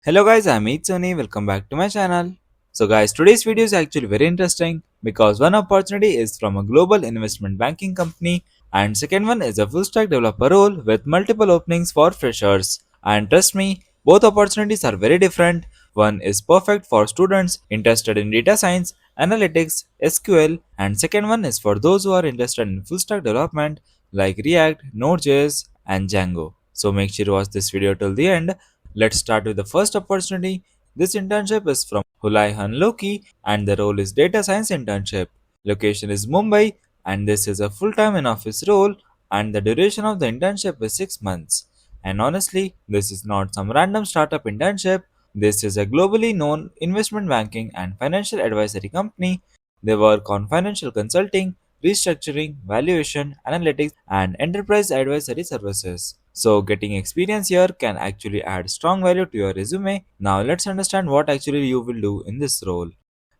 Hello guys, I'm Sony. Welcome back to my channel. So guys, today's video is actually very interesting because one opportunity is from a global investment banking company and second one is a full stack developer role with multiple openings for freshers. And trust me, both opportunities are very different. One is perfect for students interested in data science, analytics, SQL, and second one is for those who are interested in full stack development like React, Node.js, and Django. So make sure to watch this video till the end. Let's start with the first opportunity. This internship is from Houlihan Lokey and the role is Data Science Internship. Location is Mumbai and this is a full-time in-office role and the duration of the internship is 6 months. And honestly, this is not some random startup internship. This is a globally known investment banking and financial advisory company. They work on financial consulting, restructuring, valuation, analytics, and enterprise advisory services. So, getting experience here can actually add strong value to your resume. Now, let's understand what actually you will do in this role.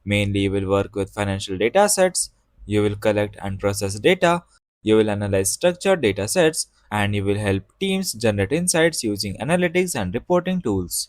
Mainly, you will work with financial data sets, you will collect and process data, you will analyze structured data sets, and you will help teams generate insights using analytics and reporting tools.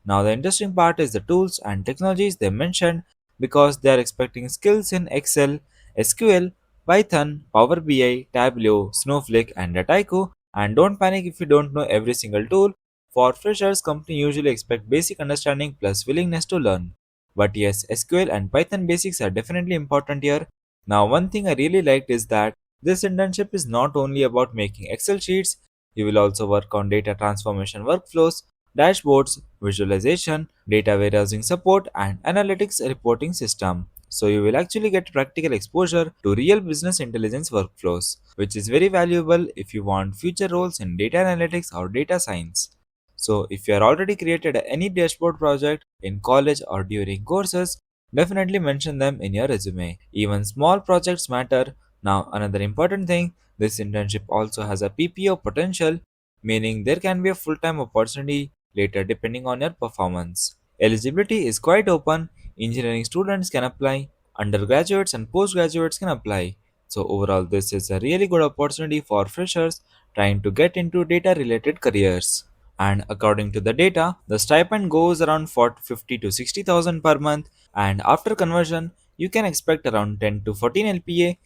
Now, the interesting part is the tools and technologies they mentioned because they are expecting skills in Excel, SQL, Python, Power BI, Tableau, Snowflake, and Dataiku. And don't panic if you don't know every single tool. For freshers, company usually expect basic understanding plus willingness to learn. But yes, SQL and Python basics are definitely important here. Now, one thing I really liked is that this internship is not only about making Excel sheets, you will also work on data transformation workflows, dashboards, visualization, data warehousing support, and analytics reporting system. So you will actually get practical exposure to real business intelligence workflows, which is very valuable if you want future roles in data analytics or data science. So if you are already created any dashboard project in college or during courses, definitely mention them in your resume. Even small projects matter. Now another important thing, this internship also has a PPO potential, meaning there can be a full-time opportunity later depending on your performance. Eligibility is quite open. Engineering students can apply, undergraduates and postgraduates can apply. So overall this is a really good opportunity for freshers trying to get into data related careers. And according to the data, the stipend goes around 40, 50 to 60,000 per month and after conversion you can expect around 10 to 14 LPA,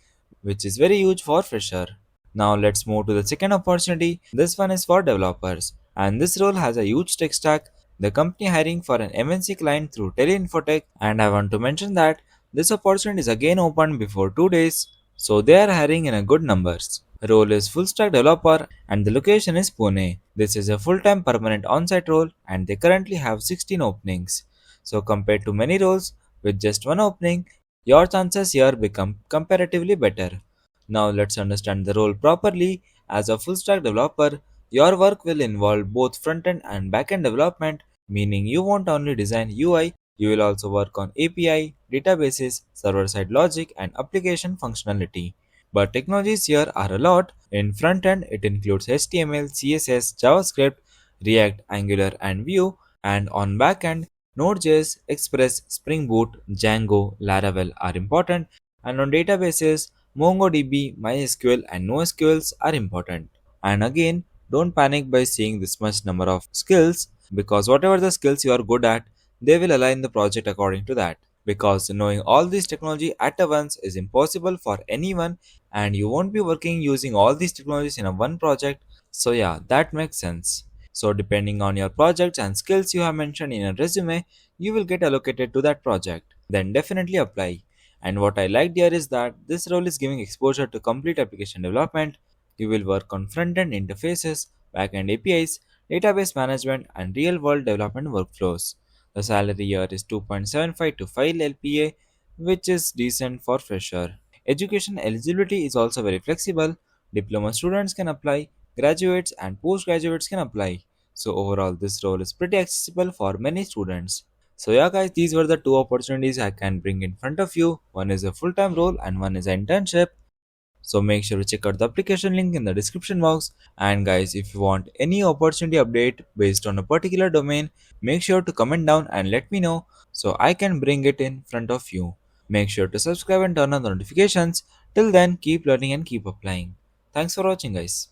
which is very huge for fresher. Now let's move to the second opportunity. This one is for developers and this role has a huge tech stack. The company hiring for an MNC client through Tele Infotech and I want to mention that this opportunity is again open before 2 days, so they are hiring in a good numbers. Role is full stack developer and the location is Pune. This is a full-time permanent on-site role and they currently have 16 openings. So compared to many roles with just one opening, your chances here become comparatively better. Now let's understand the role properly. As a full stack developer, your work will involve both front-end and back-end development, meaning you won't only design UI, you will also work on API, databases, server-side logic, and application functionality. But technologies here are a lot. In front end, it includes HTML, CSS, JavaScript, React, Angular, and Vue. And on back end, Node.js, Express, Spring Boot, Django, Laravel are important. And on databases, MongoDB, MySQL, and NoSQLs are important. And again, don't panic by seeing this much number of skills because whatever the skills you are good at, they will align the project according to that. Because knowing all these technology at a once is impossible for anyone and you won't be working using all these technologies in a one project. So yeah, that makes sense. So depending on your projects and skills you have mentioned in your resume, you will get allocated to that project. Then definitely apply. And what I liked here is that this role is giving exposure to complete application development. You will work on front-end interfaces, back-end APIs, database management, and real-world development workflows. The salary here is 2.75 to 5 LPA, which is decent for fresher. Education eligibility is also very flexible. Diploma students can apply, graduates and postgraduates can apply. So overall this role is pretty accessible for many students. So yeah guys, these were the two opportunities I can bring in front of you. One is a full-time role and one is an internship. So make sure to check out the application link in the description box. And guys, if you want any opportunity update based on a particular domain, make sure to comment down and let me know so I can bring it in front of you. Make sure to subscribe and turn on the notifications. Till then, keep learning and keep applying. Thanks for watching guys.